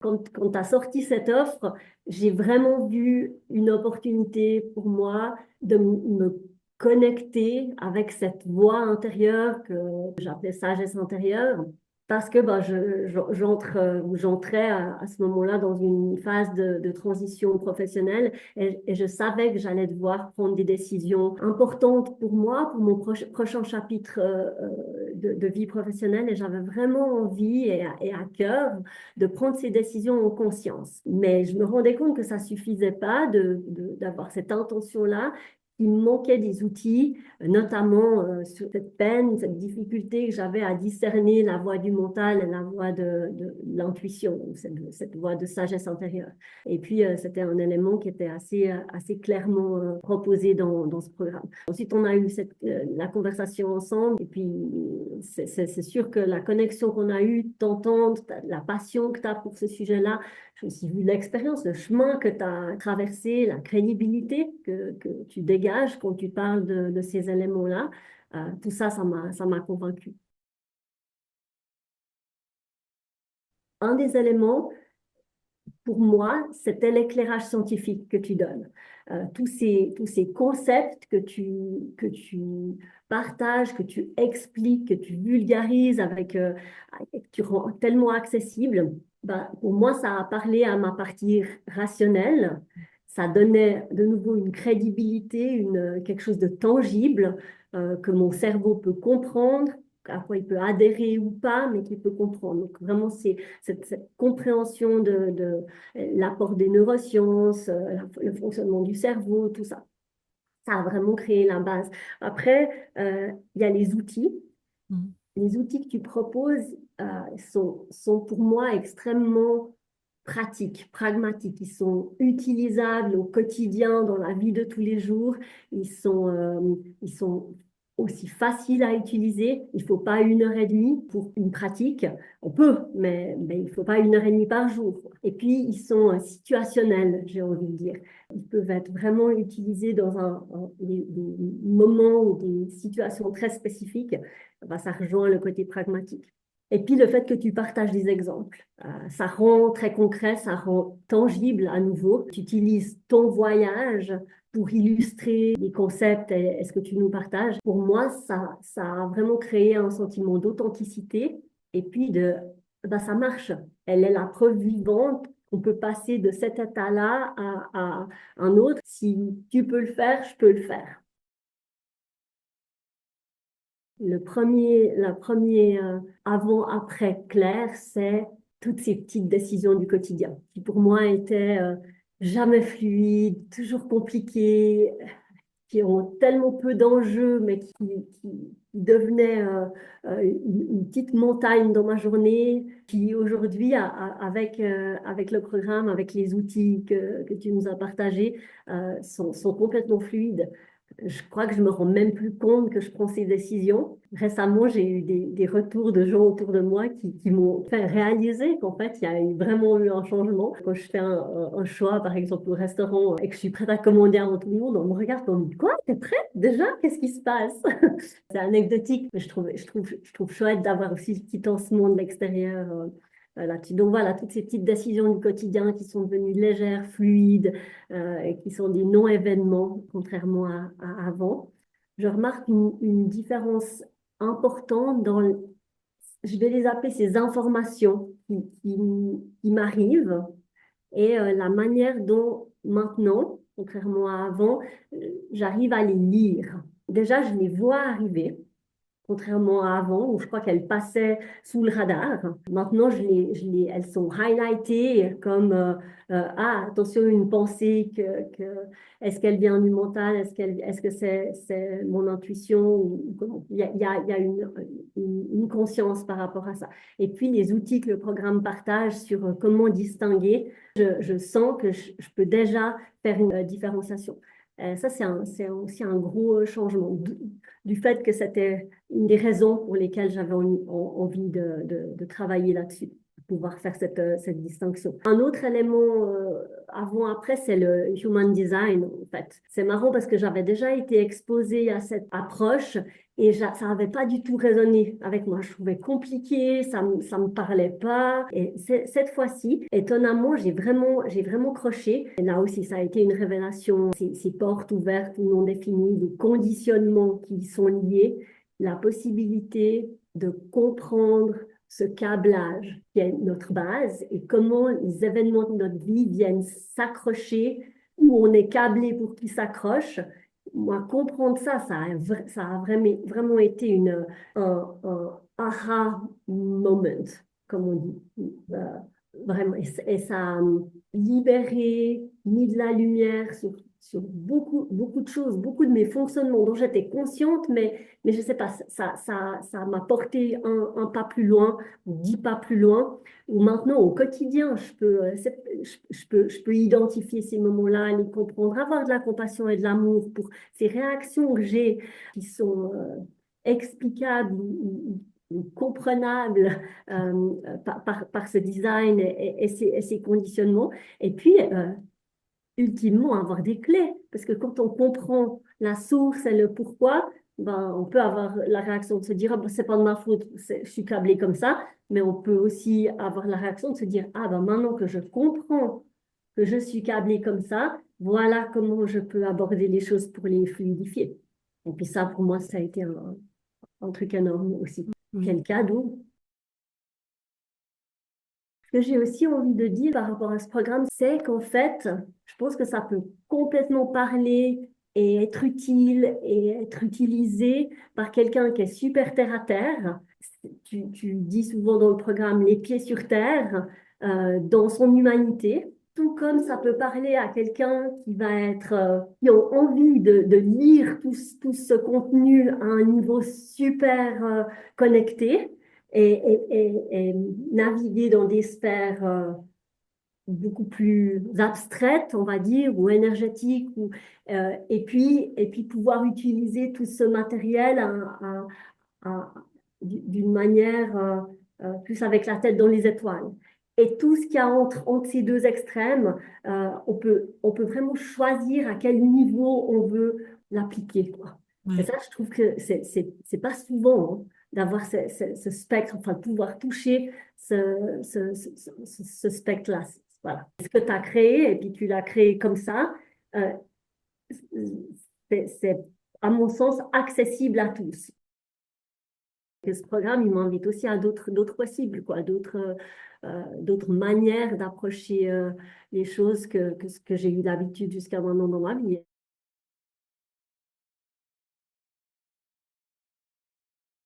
Quand tu as sorti cette offre, j'ai vraiment vu une opportunité pour moi de me connecter avec cette voix intérieure que j'appelais sagesse intérieure, parce que bah, j'entrais à ce moment-là dans une phase de transition professionnelle et je savais que j'allais devoir prendre des décisions importantes pour moi, pour mon prochain chapitre de vie professionnelle et j'avais vraiment envie et à cœur de prendre ces décisions en conscience. Mais je me rendais compte que ça suffisait pas d'avoir cette intention-là. Il me manquait des outils, notamment sur cette peine, cette difficulté que j'avais à discerner la voix du mental et la voix de l'intuition, cette voix de sagesse intérieure. Et puis, c'était un élément qui était assez clairement proposé dans ce programme. Ensuite, on a eu la conversation ensemble et puis c'est sûr que la connexion qu'on a eue, t'entendre, la passion que tu as pour ce sujet-là, j'ai aussi vu l'expérience, le chemin que tu as traversé, la crédibilité que tu dégages quand tu parles de ces éléments-là. Tout ça, ça m'a convaincu. Un des éléments, pour moi, c'était l'éclairage scientifique que tu donnes. Tous ces concepts que tu partages, que tu expliques, que tu vulgarises que tu rends tellement accessible, ben, pour moi, ça a parlé à ma partie rationnelle. Ça donnait de nouveau une crédibilité, quelque chose de tangible que mon cerveau peut comprendre, à quoi il peut adhérer ou pas, mais qu'il peut comprendre. Donc vraiment, c'est cette compréhension de l'apport des neurosciences, le fonctionnement du cerveau, tout ça. Ça a vraiment créé la base. Après, il y a les outils. Mhm. Les outils que tu proposes sont pour moi extrêmement pratiques, pragmatiques. Ils sont utilisables au quotidien dans la vie de tous les jours. Ils sont aussi faciles à utiliser. Il ne faut pas 1 heure et demie pour une pratique. On peut, mais il ne faut pas 1 heure et demie par jour. Et puis, ils sont situationnels, j'ai envie de dire. Ils peuvent être vraiment utilisés dans des moments ou des situations très spécifiques. Bah, ça rejoint le côté pragmatique. Et puis le fait que tu partages des exemples, ça rend très concret, ça rend tangible à nouveau. Tu utilises ton voyage pour illustrer les concepts et ce que tu nous partages. Pour moi, ça a vraiment créé un sentiment d'authenticité et puis bah, ça marche. Elle est la preuve vivante qu'on peut passer de cet état-là à un autre. Si tu peux le faire, je peux le faire. La première avant-après clair, c'est toutes ces petites décisions du quotidien qui pour moi étaient jamais fluides, toujours compliquées, qui ont tellement peu d'enjeux, mais qui devenaient une petite montagne dans ma journée, qui aujourd'hui, avec le programme, avec les outils que tu nous as partagés, sont complètement fluides. Je crois que je me rends même plus compte que je prends ces décisions. Récemment, j'ai eu des retours de gens autour de moi qui m'ont fait réaliser qu'en fait, il y a vraiment eu un changement. Quand je fais un choix, par exemple, au restaurant, et que je suis prête à commander avant tout le monde, on me regarde et on me dit, quoi, t'es prête déjà? Qu'est-ce qui se passe? C'est anecdotique, mais je trouve chouette d'avoir aussi ce petit lancement de l'extérieur. Là-dessus. Donc voilà, toutes ces petites décisions du quotidien qui sont devenues légères, fluides, et qui sont des non-événements, contrairement à avant. Je remarque une différence importante je vais les appeler ces informations qui m'arrivent et la manière dont maintenant, contrairement à avant, j'arrive à les lire. Déjà, je les vois arriver contrairement à avant où je crois qu'elles passaient sous le radar. Maintenant, elles sont highlightées comme ah, attention, une pensée est-ce qu'elle vient du mental, est-ce que c'est mon intuition ou comment? Il y a une conscience par rapport à ça. Et puis, les outils que le programme partage sur comment distinguer, je sens que je peux déjà faire une différenciation. Ça, c'est aussi un gros changement du fait que c'était une des raisons pour lesquelles j'avais envie de travailler là-dessus, pouvoir faire cette distinction. Un autre élément avant-après, c'est le human design, en fait. C'est marrant parce que j'avais déjà été exposée à cette approche Et ça n'avait pas du tout résonné avec moi. Je trouvais compliqué, ça me parlait pas. Et cette fois-ci, étonnamment, j'ai vraiment croché. Et là aussi, ça a été une révélation. Ces portes ouvertes ou non définies, des conditionnements qui sont liés, la possibilité de comprendre ce câblage qui est notre base et comment les événements de notre vie viennent s'accrocher, où on est câblé pour qu'ils s'accrochent. Moi, comprendre ça, ça a vraiment été un aha moment, comme on dit. Vraiment. Et ça a libéré, mis de la lumière sur beaucoup de choses, beaucoup de mes fonctionnements dont j'étais consciente, mais je ne sais pas, ça m'a porté un pas plus loin, 10 pas plus loin, où maintenant, au quotidien, je peux identifier ces moments-là, les comprendre, avoir de la compassion et de l'amour pour ces réactions que j'ai qui sont explicables ou comprenables par ce design et ces conditionnements. Et puis, ultimement, avoir des clés. Parce que quand on comprend la source et le pourquoi, ben, on peut avoir la réaction de se dire, ah, ben, c'est pas de ma faute, je suis câblée comme ça. Mais on peut aussi avoir la réaction de se dire, ah ben, maintenant que je comprends que je suis câblée comme ça, voilà comment je peux aborder les choses pour les fluidifier. Et puis ça, pour moi, ça a été un truc énorme aussi. Quel cadeau! Ce que j'ai aussi envie de dire par rapport à ce programme, c'est qu'en fait, je pense que ça peut complètement parler et être utile et être utilisé par quelqu'un qui est super terre à terre. Tu dis souvent dans le programme les pieds sur terre, dans son humanité. Tout comme ça peut parler à quelqu'un qui va être, qui a envie de lire tout ce contenu à un niveau super connecté et naviguer dans des sphères beaucoup plus abstraites, on va dire, ou énergétiques, et puis pouvoir utiliser tout ce matériel d'une manière plus avec la tête dans les étoiles. Et tout ce qu'il y a entre ces deux extrêmes, on peut vraiment choisir à quel niveau on veut l'appliquer, quoi. Et ça, je trouve que c'est pas souvent hein, d'avoir ce spectre, enfin de pouvoir toucher ce spectre-là. Voilà. Ce que tu as créé, et puis tu l'as créé comme ça, euh, c'est, à mon sens, accessible à tous. Et ce programme, il m'invite aussi à d'autres possibles, quoi, d'autres manières d'approcher les choses que ce que j'ai eu l'habitude jusqu'à maintenant dans ma vie.